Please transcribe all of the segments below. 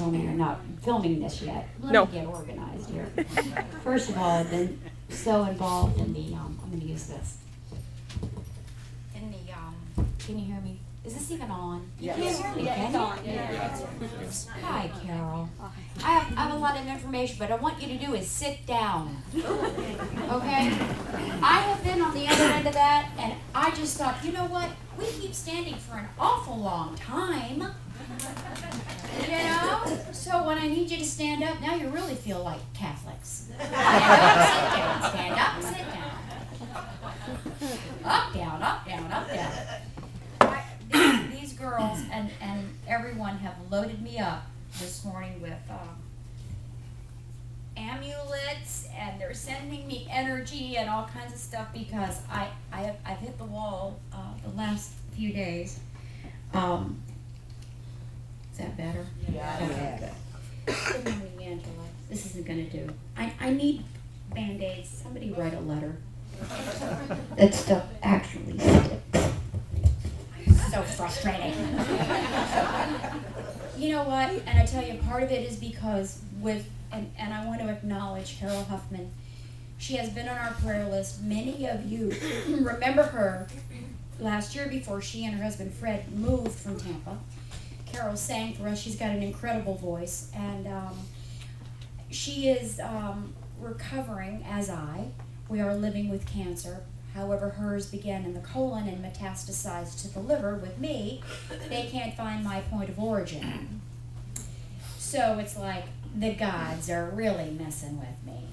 told me you're not filming this yet. Let No. me get organized here. First of all, I've been so involved in the, I'm going to use this. In the, can you hear me? Is this even on? Yes. You can't hear me, can you? Yes. Hi, Carol. I have a lot of information, but I want you to do is sit down. Okay? I have been on the other end of that, and I just thought, you know what? We keep standing for an awful long time. You know? So when I need you to stand up, now you really feel like Catholics. Stand up, sit down. Up, down, up, down, up, down. These girls and everyone have loaded me up this morning with amulets, and they're sending me energy and all kinds of stuff because I've hit the wall the last few days. Is that better? Yeah. Good morning, Angela. This isn't going to do. I need Band-Aids. Somebody write a letter. That stuff actually sticks. So frustrating. You know what? And I tell you, part of it is because and I want to acknowledge Carol Huffman. She has been on our prayer list. Many of you remember her last year before she and her husband Fred moved from Tampa. Carol sang for us. She's got an incredible voice, and she is recovering as we are living with cancer. However, hers began in the colon and metastasized to the liver. With me, they can't find my point of origin. So it's like the gods are really messing with me.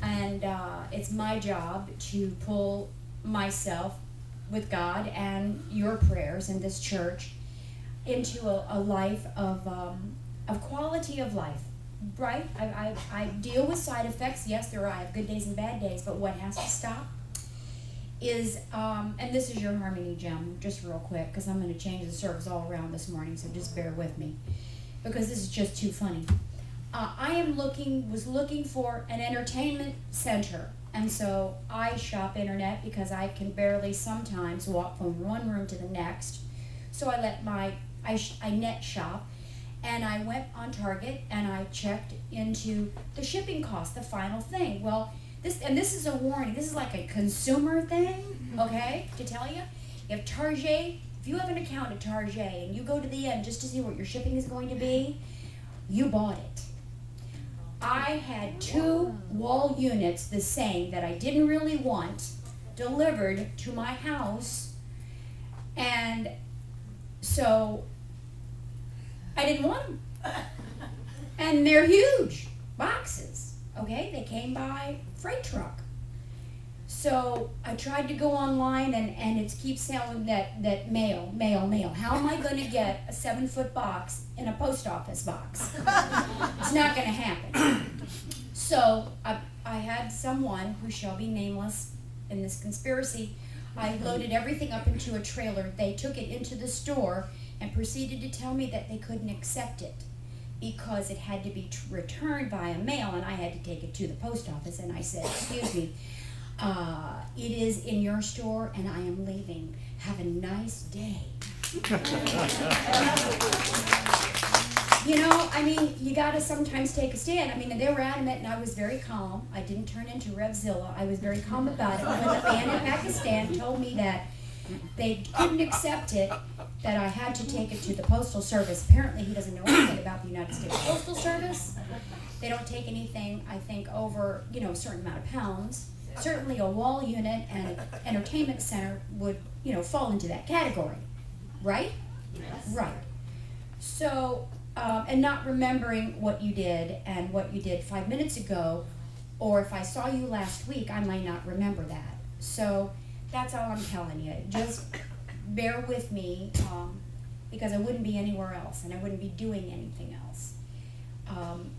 And it's my job to pull myself with God and your prayers in this church into a life of quality of life, right? I deal with side effects. Yes, I have good days and bad days, but what has to stop is, and this is your harmony gem, just real quick, because I'm going to change the service all around this morning, so just bear with me, because this is just too funny. I was looking for an entertainment center, and so I shop internet because I can barely sometimes walk from one room to the next. So I net shop, and I went on Target and I checked into the shipping cost, the final thing. Well, this is a warning. This is like a consumer thing, okay? To tell you, you have Target. If you have an account at Target and you go to the end just to see what your shipping is going to be, you bought it. I had 2 wall units, the same, that I didn't really want, delivered to my house, and so I didn't want them. And they're huge boxes, okay? They came by freight truck. So I tried to go online, and it keeps saying that mail. How am I going to get a 7-foot box in a post office box? It's not going to happen. So I had someone who shall be nameless in this conspiracy. I loaded everything up into a trailer. They took it into the store and proceeded to tell me that they couldn't accept it because it had to be returned via mail, and I had to take it to the post office. And I said, excuse me, it is in your store and I am leaving. Have a nice day. You know, I mean, you gotta sometimes take a stand. I mean, they were adamant, and I was very calm. I didn't turn into Revzilla. I was very calm about it. When the man in Pakistan told me that they couldn't accept it, that I had to take it to the Postal Service. Apparently, he doesn't know anything about the United States Postal Service. They don't take anything, I think, over, a certain amount of pounds. Certainly a wall unit and an entertainment center would, fall into that category. Right? Yes. Right. So, and not remembering what you did and what you did 5 minutes ago, or if I saw you last week, I might not remember that. So that's all I'm telling you. Just bear with me, because I wouldn't be anywhere else, and I wouldn't be doing anything else.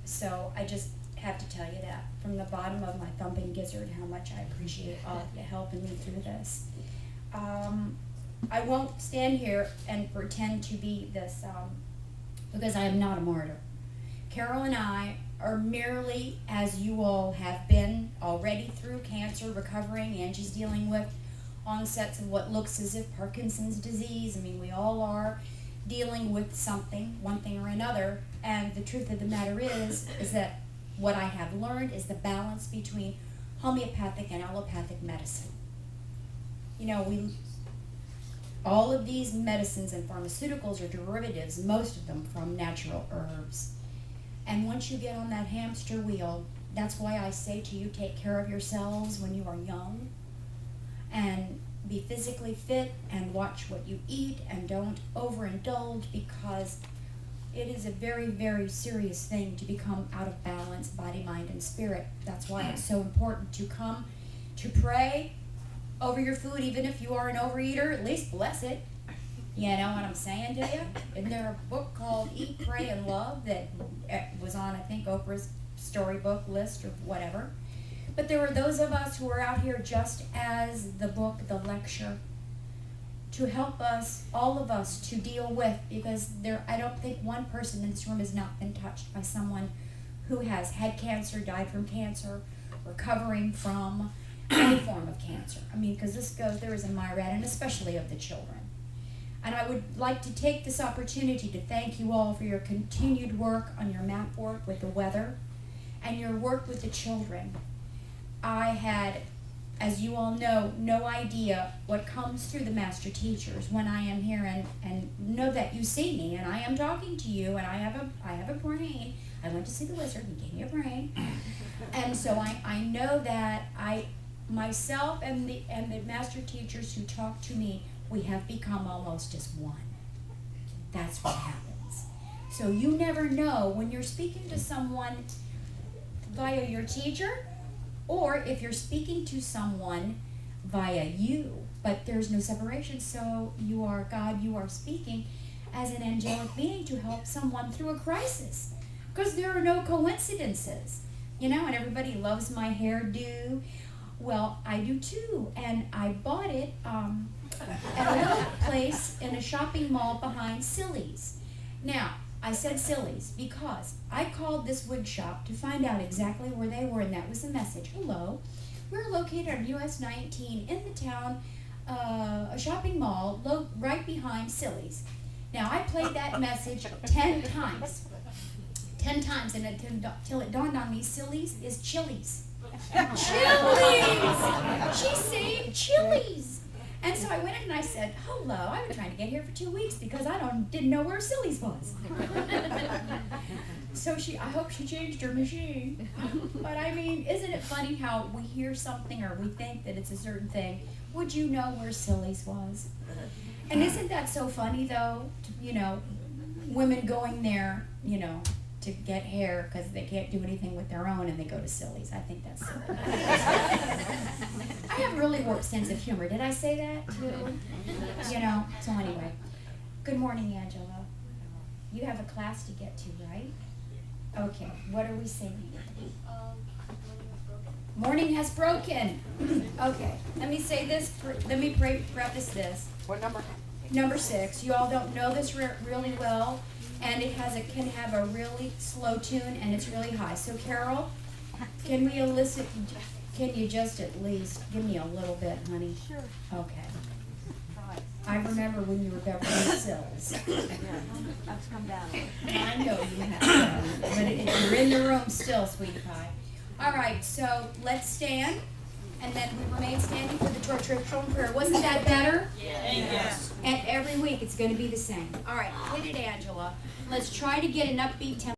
So I just have to tell you that from the bottom of my thumping gizzard, how much I appreciate all of you helping me through this. I won't stand here and pretend to be this, because I am not a martyr. Carol and I are merely, as you all have been already through cancer, recovering. Angie's dealing with onsets of what looks as if Parkinson's disease. I mean, we all are dealing with something, one thing or another. And the truth of the matter is that what I have learned is the balance between homeopathic and allopathic medicine. You know, all of these medicines and pharmaceuticals are derivatives, most of them from natural herbs. And once you get on that hamster wheel, that's why I say to you, take care of yourselves when you are young, and be physically fit, and watch what you eat, and don't overindulge, because it is a very, very serious thing to become out of balance, body, mind, and spirit. That's why it's so important to come to pray over your food, even if you are an overeater, at least bless it. You know what I'm saying to you? Isn't there a book called Eat, Pray, and Love that was on, I think, Oprah's storybook list or whatever? But there were those of us who are out here just as the book, the lecture, to help us, all of us, to deal with, because I don't think one person in this room has not been touched by someone who has had cancer, died from cancer, recovering from any form of cancer. I mean, because there is a myriad, and especially of the children. And I would like to take this opportunity to thank you all for your continued work on your map work with the weather and your work with the children. I had, as you all know, no idea what comes through the master teachers when I am here, and know that you see me and I am talking to you, and I have a brain. I went to see the wizard, he gave me a brain. And so I know that myself and the master teachers who talk to me, we have become almost as one. That's what happens. So you never know when you're speaking to someone via your teacher, or if you're speaking to someone via you, but there's no separation. So you are God, you are speaking as an angelic being to help someone through a crisis, because there are no coincidences. You know, and everybody loves my hairdo. Well, I do too, and I bought it at a little place in a shopping mall behind Silly's. Now, I said Silly's because I called this wig shop to find out exactly where they were, and that was the message. Hello, we're located on US 19 in the town, a shopping mall right behind Silly's. Now, I played that message 10 times. 10 times, and until it dawned on me, Silly's is Chili's. Chili's! She's saying Chili's. And so I went in and I said, hello, I've been trying to get here for 2 weeks because I didn't know where Silly's was. So I hope she changed her machine. But I mean, isn't it funny how we hear something or we think that it's a certain thing? Would you know where Silly's was? And isn't that so funny though, you know, women going there, you know, to get hair because they can't do anything with their own and they go to Silly's. I think that's silly. I have a really warped sense of humor. Did I say that too? You know, so anyway. Good morning, Angela. You have a class to get to, right? Okay, what are we singing? Morning has broken. Okay, let me say this, let me preface this. What number? Number 6. You all don't know this really well, and it can have a really slow tune, and it's really high. So Carol, can you just at least give me a little bit, honey? Sure. Okay. I remember when you were Beverly Hills. I've come down. I know you have, but you're in the room still, sweetie pie. All right, so let's stand, and then we remain standing for the traditional prayer. Wasn't that better? Yes. And every week it's going to be the same. All right, hit it, Angela. Let's try to get an upbeat tempo.